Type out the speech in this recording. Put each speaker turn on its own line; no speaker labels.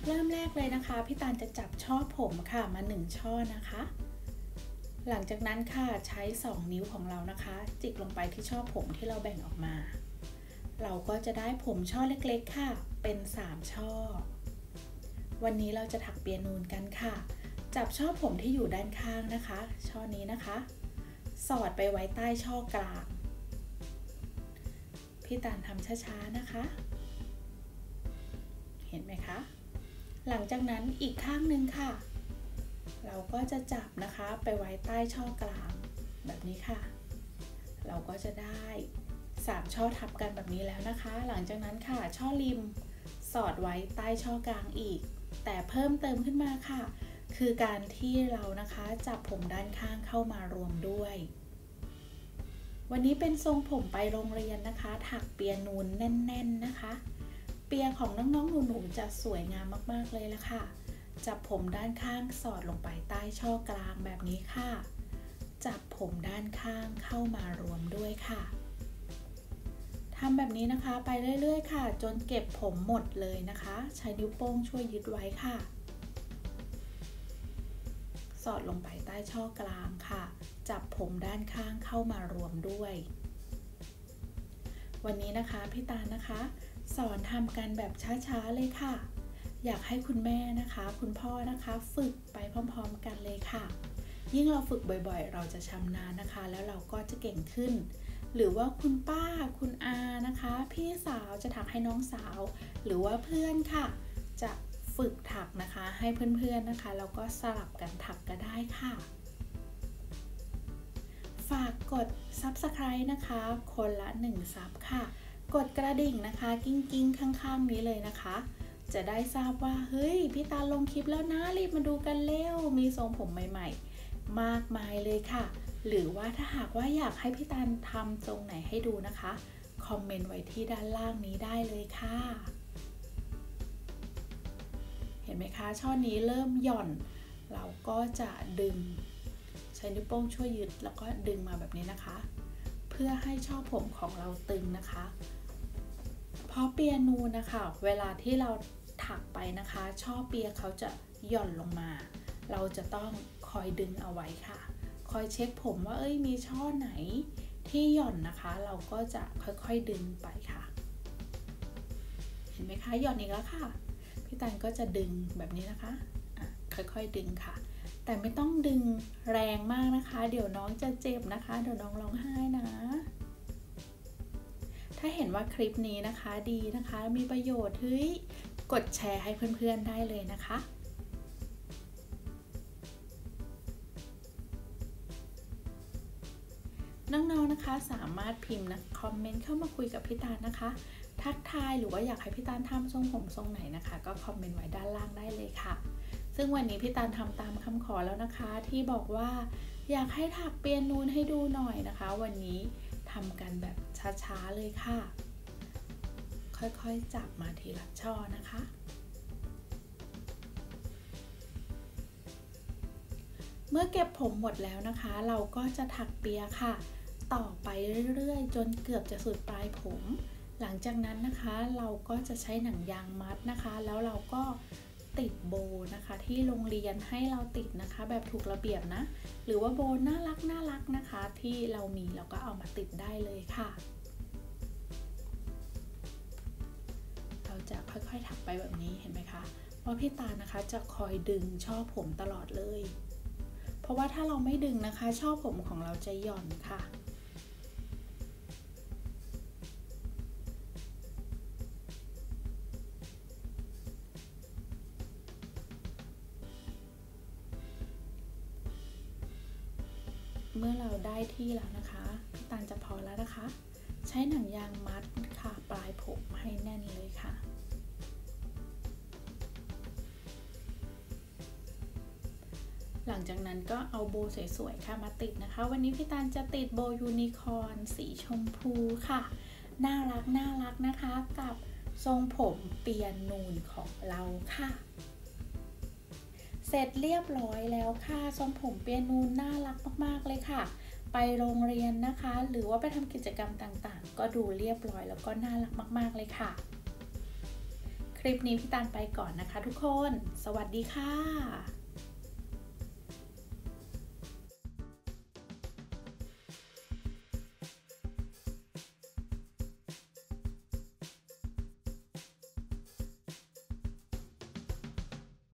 เริ่มแรกเลยนะคะพี่ตาลจะจับช่อผมค่ะมา1ช่อนะคะหลังจากนั้นค่ะใช้2นิ้วของเรานะคะจิกลงไปที่ช่อผมที่เราแบ่งออกมาเราก็จะได้ผมช่อเล็กๆค่ะเป็น3ช่อวันนี้เราจะถักเปียนูนกันค่ะจับช่อผมที่อยู่ด้านข้างนะคะช่อนี้นะคะสอดไปไว้ใต้ช่อกลางพี่ตาลทำช้าๆนะคะเห็นไหมคะหลังจากนั้นอีกข้างหนึ่งค่ะเราก็จะจับนะคะไปไว้ใต้ช่อกลางแบบนี้ค่ะเราก็จะได้3ช่อทับกันแบบนี้แล้วนะคะหลังจากนั้นค่ะช่อริมสอดไว้ใต้ช่อกลางอีกแต่เพิ่มเติมขึ้นมาค่ะคือการที่เรานะคะจับผมด้านข้างเข้ามารวมด้วยวันนี้เป็นทรงผมไปโรงเรียนนะคะถักเปียนูนแน่นๆนะคะเปียของน้องๆหนูๆจะสวยงามมากๆเลยละค่ะจับผมด้านข้างสอดลงไปใต้ช่อกลางแบบนี้ค่ะจับผมด้านข้างเข้ามารวมด้วยค่ะทำแบบนี้นะคะไปเรื่อยๆค่ะจนเก็บผมหมดเลยนะคะใช้นิ้วโป้งช่วยยึดไว้ค่ะสอดลงไปใต้ช่อกลางค่ะจับผมด้านข้างเข้ามารวมด้วยวันนี้นะคะพี่ตาลนะคะสอนทำกันแบบช้าๆเลยค่ะอยากให้คุณแม่นะคะคุณพ่อนะคะฝึกไปพร้อมๆกันเลยค่ะยิ่งเราฝึกบ่อยๆเราจะชำนาญนะคะแล้วเราก็จะเก่งขึ้นหรือว่าคุณป้าคุณอานะคะพี่สาวจะถักให้น้องสาวหรือว่าเพื่อนค่ะจะฝึกถักนะคะให้เพื่อนๆนะคะแล้วก็สลับกันถักก็ได้ค่ะฝากกด Subscribe นะคะคนละ1ซับค่ะกดกระดิ่งนะคะกิ้งๆข้างๆนี้เลยนะคะจะได้ทราบว่าเฮ้ยพี่ตาลงคลิปแล้วนะรีบมาดูกันเร็วมีทรงผมใหม่ๆมากมายเลยค่ะหรือว่าถ้าหากว่าอยากให้พี่ตาลทำทรงไหนให้ดูนะคะคอมเมนต์ไว้ที่ด้านล่างนี้ได้เลยค่ะเห็นไหมคะช่อนี้เริ่มหย่อนเราก็จะดึงใช้นิ้วโป้งช่วยยึดแล้วก็ดึงมาแบบนี้นะคะเพื่อให้ช่อผมของเราตึงนะคะเพราะเปียนูนนะคะเวลาที่เราถักไปนะคะช่อเปียเขาจะหย่อนลงมาเราจะต้องคอยดึงเอาไว้ค่ะคอยเช็คผมว่ามีช่อไหนที่หย่อนนะคะเราก็จะค่อยๆดึงไปค่ะเห็นไหมคะหย่อนอีกแล้วค่ะพี่ตันก็จะดึงแบบนี้นะคะค่อยๆดึงค่ะแต่ไม่ต้องดึงแรงมากนะคะเดี๋ยวน้องจะเจ็บนะคะเดี๋ยวน้องร้องไห้นะถ้าเห็นว่าคลิปนี้นะคะดีนะคะมีประโยชน์กดแชร์ให้เพื่อนๆได้เลยนะคะน้องๆนะคะสามารถพิมพ์นะคอมเมนต์เข้ามาคุยกับพี่ตาลนะคะทักทายหรือว่าอยากให้พี่ตาลทำทรงผมทรงไหนนะคะก็คอมเมนต์ไว้ด้านล่างได้เลยค่ะซึ่งวันนี้พี่ตาลทำตามคำขอแล้วนะคะที่บอกว่าอยากให้ถักเปียนูนให้ดูหน่อยนะคะวันนี้ทำกันแบบช้าๆเลยค่ะค่อยๆจับมาทีละช่อนะคะเมื่อเก็บผมหมดแล้วนะคะเราก็จะถักเปียค่ะต่อไปเรื่อยๆจนเกือบจะสุดปลายผมหลังจากนั้นนะคะเราก็จะใช้หนังยางมัดนะคะแล้วเราก็ติดโบนะคะที่โรงเรียนให้เราติดนะคะแบบถูกระเบียบนะหรือว่าโบน่ารักนะคะที่เรามีเราก็เอามาติดได้เลยค่ะเราจะค่อยๆถักไปแบบนี้เห็นไหมคะว่าพี่ตานะคะจะคอยดึงช่อผมตลอดเลยเพราะว่าถ้าเราไม่ดึงนะคะช่อผมของเราจะหย่อนค่ะเมื่อเราได้ที่แล้วนะคะพี่ตาลจะพอแล้วนะคะใช้หนังยางมัดค่ะปลายผมให้แน่นเลยค่ะหลังจากนั้นก็เอาโบสวยๆค่ะมาติดนะคะวันนี้พี่ตาลจะติดโบยูนิคอร์นสีชมพูค่ะน่ารักนะคะกับทรงผมเปียนูนของเราค่ะเสร็จเรียบร้อยแล้วค่ะทรงผมเปียนูนน่ารักมากๆเลยค่ะไปโรงเรียนนะคะหรือว่าไปทำกิจกรรมต่างๆก็ดูเรียบร้อยแล้วก็น่ารักมากๆเลยค่ะค ลิปนี้พี่ตาลไปก่อนนะคะทุกคน สวัสดีค่ะ